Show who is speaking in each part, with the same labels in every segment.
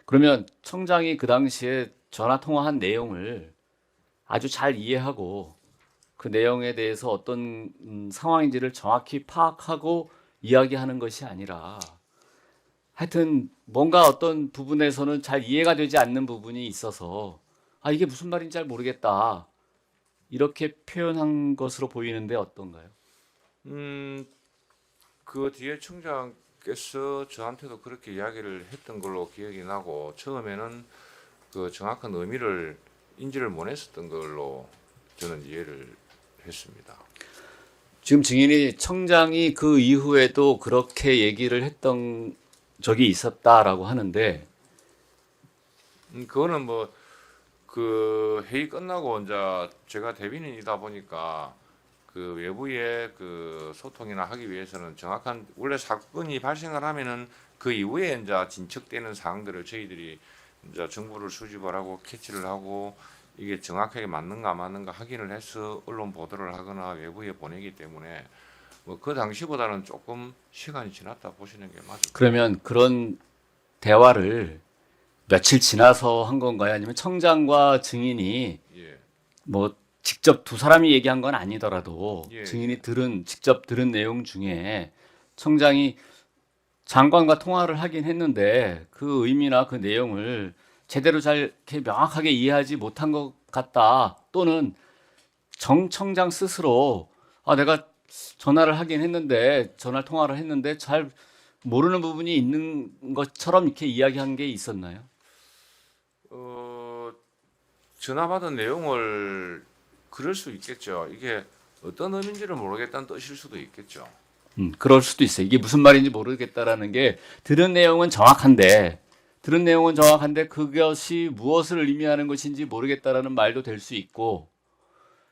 Speaker 1: 그러면 청장이 그 당시에 전화 통화한 내용을 아주 잘 이해하고 그 내용에 대해서 어떤 상황인지를 정확히 파악하고 이야기하는 것이 아니라 하여튼 뭔가 어떤 부분에서는 잘 이해가 되지 않는 부분이 있어서 아, 이게 무슨 말인지 잘 모르겠다. 이렇게 표현한 것으로 보이는데 어떤가요?
Speaker 2: 음, 그 뒤에 청장께서 저한테도 그렇게 이야기를 했던 걸로 기억이 나고 처음에는 그 정확한 의미를 인지를 못했었던 걸로 저는 이해를 했습니다.
Speaker 1: 지금 증인이 청장이 그 이후에도 그렇게 얘기를 했던 적이 있었다라고 하는데
Speaker 2: 그거는 뭐 그 회의 끝나고 이제 제가 대변인이다 보니까 그 외부의 그 소통이나 하기 위해서는 정확한 원래 사건이 발생을 하면은 그 이후에 이제 진척되는 사항들을 저희들이 이제 정보를 수집을 하고 캐치를 하고 이게 정확하게 맞는가 안 맞는가 확인을 해서 언론 보도를 하거나 외부에 보내기 때문에 뭐 그 당시보다는 조금 시간이 지났다 보시는 게 맞을 것 같아요.
Speaker 1: 그러면 그런 대화를 며칠 지나서 한 건가요? 아니면 청장과 증인이
Speaker 2: 예,
Speaker 1: 뭐 직접 두 사람이 얘기한 건 아니더라도
Speaker 2: 예,
Speaker 1: 증인이
Speaker 2: 예.
Speaker 1: 직접 들은 내용 중에 청장이 장관과 통화를 하긴 했는데 그 의미나 그 내용을 제대로 잘 이렇게 명확하게 이해하지 못한 것 같다. 또는 정 청장 스스로 아, 내가 전화를 하긴 했는데 전화 통화를 했는데 잘 모르는 부분이 있는 것처럼 이렇게 이야기한 게 있었나요?
Speaker 2: 어, 전화 받은 내용을 그럴 수 있겠죠. 이게 어떤 의미인지를 모르겠다는 뜻일 수도 있겠죠.
Speaker 1: 그럴 수도 있어요. 이게 무슨 말인지 모르겠다라는 게 들은 내용은 정확한데 그것이 무엇을 의미하는 것인지 모르겠다라는 말도 될 수 있고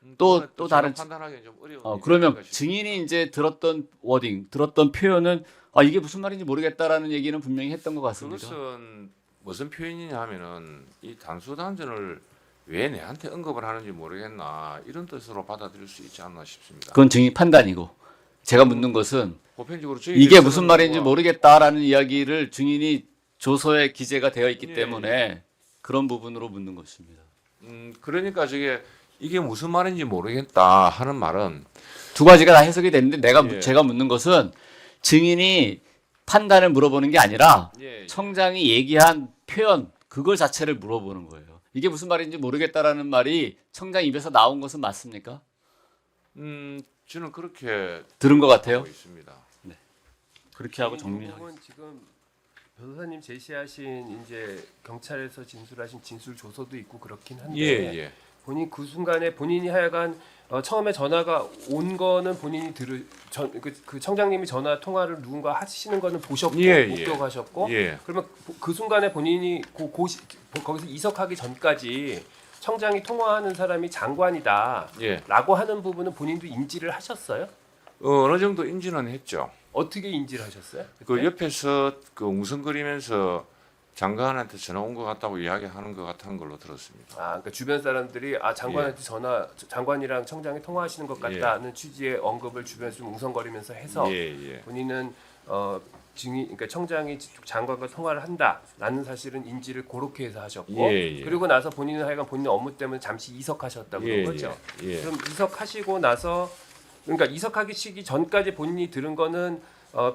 Speaker 2: 그거는 또
Speaker 1: 또
Speaker 2: 제가
Speaker 1: 다른
Speaker 2: 판단하기엔 좀 어려운 일이
Speaker 1: 그러면
Speaker 2: 아닌가 싶습니다.
Speaker 1: 증인이 이제 들었던 워딩, 들었던 표현은 아, 이게 무슨 말인지 모르겠다라는 얘기는 분명히 했던 것 같습니다.
Speaker 2: 그것은 무슨 표현이냐 하면은 이 단수단전을 왜 내한테 언급을 하는지 모르겠나 이런 뜻으로 받아들일 수 있지 않나 싶습니다.
Speaker 1: 그건 증인 판단이고 제가
Speaker 2: 그
Speaker 1: 묻는 것은
Speaker 2: 보편적으로 저희들이
Speaker 1: 이게 무슨
Speaker 2: 쓰는
Speaker 1: 말인지
Speaker 2: 뭐
Speaker 1: 모르겠다라는 이야기를 증인이 조서에 기재가 되어 있기
Speaker 2: 예, 예.
Speaker 1: 때문에 그런 부분으로 묻는 것입니다.
Speaker 2: 그러니까 저게 이게 무슨 말인지 모르겠다 하는 말은
Speaker 1: 두 가지가 다 해석이 되는데
Speaker 2: 예,
Speaker 1: 제가 묻는 것은 증인이 판단을 물어보는 게 아니라
Speaker 2: 예, 예.
Speaker 1: 청장이 얘기한 표현 그걸 자체를 물어보는 거예요. 이게 무슨 말인지 모르겠다라는 말이 청장 입에서 나온 것은 맞습니까?
Speaker 2: 저는 그렇게
Speaker 1: 들은 것 같아요.
Speaker 2: 하고 있습니다.
Speaker 1: 그렇게 하고
Speaker 3: 이
Speaker 1: 정리하겠습니다.
Speaker 3: 부분 지금 변호사님 제시하신 이제 경찰에서 진술하신 진술 조서도 있고 그렇긴 한데
Speaker 2: 예, 예.
Speaker 3: 본인 그 순간에 본인이 하여간 처음에 전화가 온 거는 본인이 그 청장님이 전화 통화를 누군가 하시는 거는 보셨고
Speaker 2: 예, 예.
Speaker 3: 목격하셨고
Speaker 2: 예.
Speaker 3: 그러면 그 순간에 본인이 거기서 이석하기 전까지 청장이 통화하는 사람이 장관이다라고
Speaker 2: 예.
Speaker 3: 하는 부분은 본인도 인지를 하셨어요?
Speaker 2: 어느 정도 인지는 했죠.
Speaker 3: 어떻게 인지를 하셨어요?
Speaker 2: 그
Speaker 3: 그때?
Speaker 2: 옆에서 그 웅성거리면서 장관한테 전화 온 것 같다고 이야기하는 것 같은 걸로 들었습니다.
Speaker 3: 그러니까 주변 사람들이 장관한테 장관이랑 청장이 통화하시는 것
Speaker 2: 예.
Speaker 3: 같다는 취지의 언급을 주변에서 좀 웅성거리면서 해서
Speaker 2: 예, 예.
Speaker 3: 본인은 그러니까 청장이 장관과 통화를 한다라는 사실은 인지를 그렇게 해서 하셨고
Speaker 2: 예, 예.
Speaker 3: 그리고 나서 본인은 하여간 본인 업무 때문에 잠시 이석하셨다고
Speaker 2: 예,
Speaker 3: 그런 거죠.
Speaker 2: 예, 예.
Speaker 3: 그럼 이석하시고 나서 그러니까 이석하기 시기 전까지 본인이 들은 거는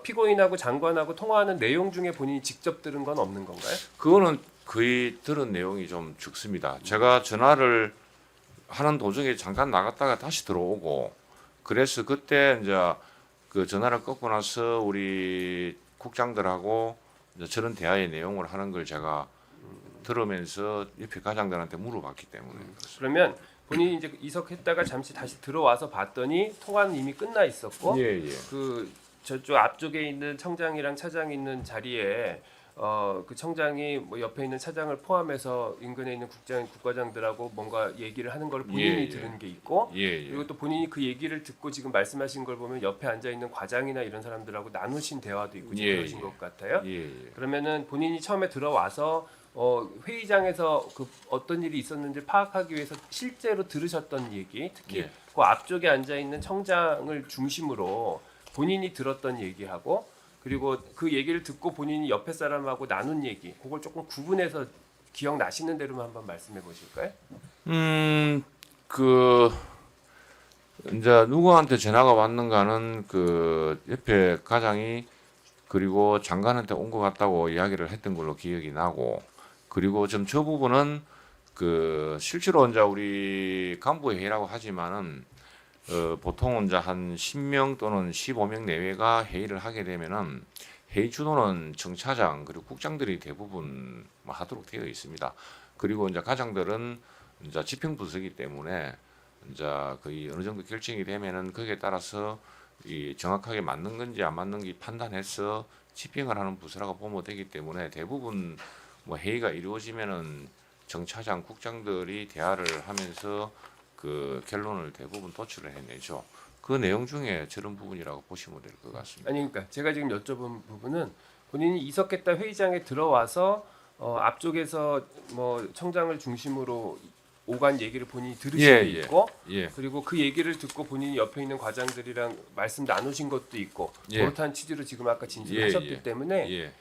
Speaker 3: 피고인하고 장관하고 통화하는 내용 중에 본인이 직접 들은 건 없는 건가요?
Speaker 2: 그거는 거의 들은 내용이 좀 적습니다. 제가 전화를 하는 도중에 잠깐 나갔다가 다시 들어오고 그래서 그때 이제 그 전화를 끊고 나서 우리 국장들하고 이제 저런 대화의 내용을 하는 걸 제가 들으면서 옆에 과장들한테 물어봤기 때문에 그렇습니다.
Speaker 3: 그러면 본인이 이제 이석했다가 잠시 다시 들어와서 봤더니 통화는 이미 끝나 있었고
Speaker 2: 예, 예.
Speaker 3: 그 저쪽 앞쪽에 있는 청장이랑 차장이 있는 자리에 그 청장이 뭐 옆에 있는 차장을 포함해서 인근에 있는 국과장들하고 뭔가 얘기를 하는 걸 본인이
Speaker 2: 예, 예.
Speaker 3: 들은 게 있고
Speaker 2: 예, 예.
Speaker 3: 그리고 또 본인이 그 얘기를 듣고 지금 말씀하신 걸 보면 옆에 앉아 있는 과장이나 이런 사람들하고 나누신 대화도 있고 지금
Speaker 2: 예,
Speaker 3: 그러신
Speaker 2: 예.
Speaker 3: 것 같아요.
Speaker 2: 예, 예.
Speaker 3: 그러면은 본인이 처음에 들어와서 회의장에서 그 어떤 일이 있었는지 파악하기 위해서 실제로 들으셨던 얘기, 특히
Speaker 2: 예.
Speaker 3: 그 앞쪽에 앉아 있는 청장을 중심으로 본인이 들었던 얘기하고 그리고 그 얘기를 듣고 본인이 옆에 사람하고 나눈 얘기, 그걸 조금 구분해서 기억나시는 대로만 한번 말씀해 보실까요?
Speaker 2: 그 이제 누구한테 전화가 왔는가는 그 옆에 가장이 그리고 장관한테 온 것 같다고 이야기를 했던 걸로 기억이 나고, 그리고 좀 저 부분은 그 실제로 이제 우리 간부 회의라고 하지만은 보통 이제 한 10명 또는 15명 내외가 회의를 하게 되면은 회의 주도는 정차장 그리고 국장들이 대부분 뭐 하도록 되어 있습니다. 그리고 이제 가장들은 이제 지평부서이기 때문에 이제 거의 어느 정도 결정이 되면은 거기에 따라서 이 정확하게 맞는 건지 안 맞는 건지 판단해서 집행을 하는 부서라고 보면 되기 때문에 대부분 뭐 회의가 이루어지면은 정차장 국장들이 대화를 하면서 그 결론을 대부분 도출을 해내죠. 그 내용 중에 저런 부분이라고 보시면 될 것 같습니다.
Speaker 3: 아니 그러니까 제가 지금 여쭤본 부분은 본인이 이석겠다 회의장에 들어와서 앞쪽에서 뭐 청장을 중심으로 오간 얘기를 본인이 들으신
Speaker 2: 예,
Speaker 3: 게
Speaker 2: 예.
Speaker 3: 있고
Speaker 2: 예,
Speaker 3: 그리고 그 얘기를 듣고 본인이 옆에 있는 과장들이랑 말씀 나누신 것도 있고
Speaker 2: 예.
Speaker 3: 그렇다는 취지로 지금 아까 진술하셨기
Speaker 2: 예, 예.
Speaker 3: 때문에
Speaker 2: 예,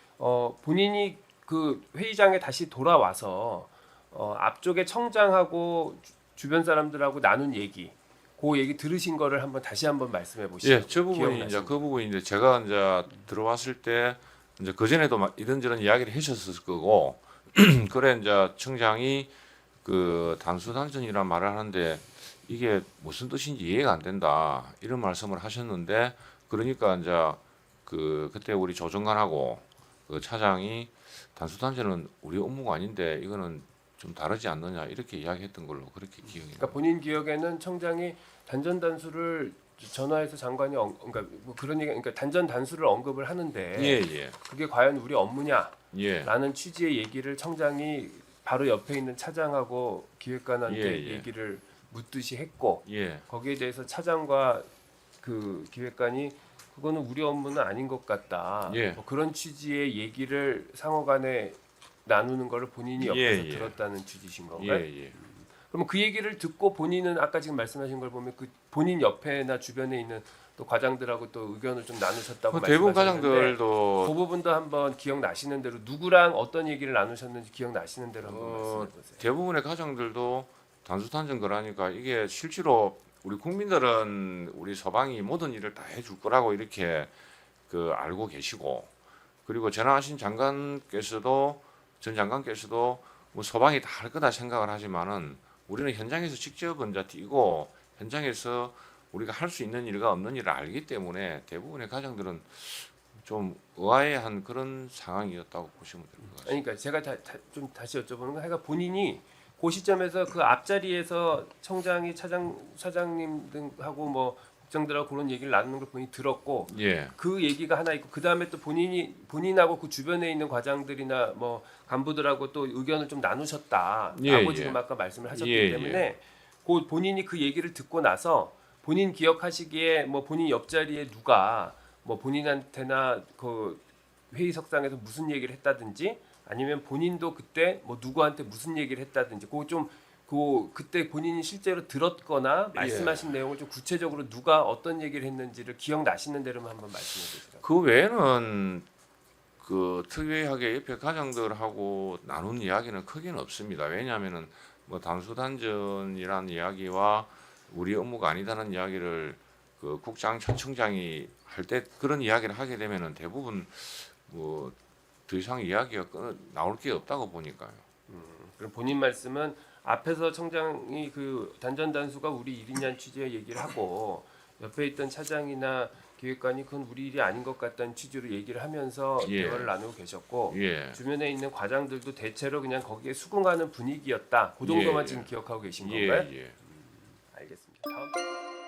Speaker 3: 본인이 그 회의장에 다시 돌아와서 앞쪽에 청장하고 주변 사람들하고 나눈 얘기, 그 얘기 들으신 거를 한번 다시 한번 말씀해 보시죠.
Speaker 2: 예, 저 부분이 이제 그 부분인데 제가 이제 들어왔을 때 이제 그 전에도 막 이런저런 이야기를 하셨을 거고, 그래 이제 청장이 그 단수단전이란 말을 하는데 이게 무슨 뜻인지 이해가 안 된다 이런 말씀을 하셨는데, 그러니까 이제 그때 우리 조정관하고 그 차장이 단수단전은 우리 업무가 아닌데 이거는 좀 다르지 않느냐 이렇게 이야기했던 걸로 그렇게 기억이
Speaker 3: 그러니까
Speaker 2: 나요.
Speaker 3: 본인 기억에는 청장이 단전 단수를 전화해서 장관이 그러니까 뭐 그런 얘기, 그러니까 단전 단수를 언급을 하는데
Speaker 2: 예,
Speaker 3: 그게 과연 우리 업무냐라는
Speaker 2: 예,
Speaker 3: 취지의 얘기를 청장이 바로 옆에 있는 차장하고 기획관한테
Speaker 2: 예, 예.
Speaker 3: 얘기를 묻듯이 했고
Speaker 2: 예,
Speaker 3: 거기에 대해서 차장과 그 기획관이 그거는 우리 업무는 아닌 것 같다.
Speaker 2: 예.
Speaker 3: 뭐 그런 취지의 얘기를 상호간에 나누는 거를 본인이 옆에서
Speaker 2: 예, 예.
Speaker 3: 들었다는 취지신
Speaker 2: 예,
Speaker 3: 건가요?
Speaker 2: 예.
Speaker 3: 그러면 그 얘기를 듣고 본인은 아까 지금 말씀하신 걸 보면 그 본인 옆에나 주변에 있는 또 과장들하고 또 의견을 좀 나누셨다고
Speaker 2: 그 대부분
Speaker 3: 말씀하셨는데
Speaker 2: 과장들도
Speaker 3: 그 부분도 한번 기억나시는 대로 누구랑 어떤 얘기를 나누셨는지 기억나시는 대로 한번 말씀해 보세요.
Speaker 2: 대부분의 가정들도 단수단전 거라니까 이게 실제로 우리 국민들은 우리 서방이 모든 일을 다 해줄 거라고 이렇게 그 알고 계시고, 그리고 전화하신 장관께서도 전 장관께서도 뭐 서방이 다 할 거다 생각을 하지만은 우리는 현장에서 직접 먼저 뛰고 현장에서 우리가 할 수 있는 일과 없는 일을 알기 때문에 대부분의 가정들은 좀 의아해한 그런 상황이었다고 보시면 될 것 같습니다.
Speaker 3: 아니, 그러니까 제가 좀 다시 여쭤보는 건 하여간 본인이 그 시점에서 그 앞자리에서 청장이 사장님 등하고 뭐 국장들하고 그런 얘기를 나누는 걸 본인이 들었고
Speaker 2: 예,
Speaker 3: 그 얘기가 하나 있고 그 다음에 또 본인하고 그 주변에 있는 과장들이나 뭐 간부들하고 또 의견을 좀 나누셨다라고
Speaker 2: 예,
Speaker 3: 지금
Speaker 2: 예.
Speaker 3: 아까 말씀을 하셨기
Speaker 2: 예,
Speaker 3: 때문에 그 본인이 그 얘기를 듣고 나서 본인 기억하시기에 뭐 본인 옆자리에 누가 뭐 본인한테나 그 회의석상에서 무슨 얘기를 했다든지 아니면 본인도 그때 뭐 누구한테 무슨 얘기를 했다든지 그거 좀 그때 본인이 실제로 들었거나 말씀하신 내용을 좀 구체적으로 누가 어떤 얘기를 했는지를 기억나시는 대로만 한번 말씀해 주시죠.
Speaker 2: 그 외에는 그 특이하게 옆에 가정들하고 나눈 이야기는 크게는 없습니다. 왜냐하면은 뭐 단수단전이라는 이야기와 우리 업무가 아니다는 이야기를 그 국장 차청장이 할 때 그런 이야기를 하게 되면은 대부분 뭐 더 이상 이야기가 나올 게 없다고 보니까요.
Speaker 3: 그럼 본인 말씀은 앞에서 청장이 그 단전 단수가 우리 일이냐는 취지의 얘기를 하고 옆에 있던 차장이나 기획관이 그건 우리 일이 아닌 것 같다는 취지로 얘기를 하면서
Speaker 2: 예.
Speaker 3: 대화를 나누고 계셨고
Speaker 2: 예,
Speaker 3: 주변에 있는 과장들도 대체로 그냥 거기에 수긍하는 분위기였다. 그 정도만
Speaker 2: 예,
Speaker 3: 지금 기억하고 계신
Speaker 2: 예,
Speaker 3: 건가요?
Speaker 2: 예.
Speaker 3: 알겠습니다. 다음.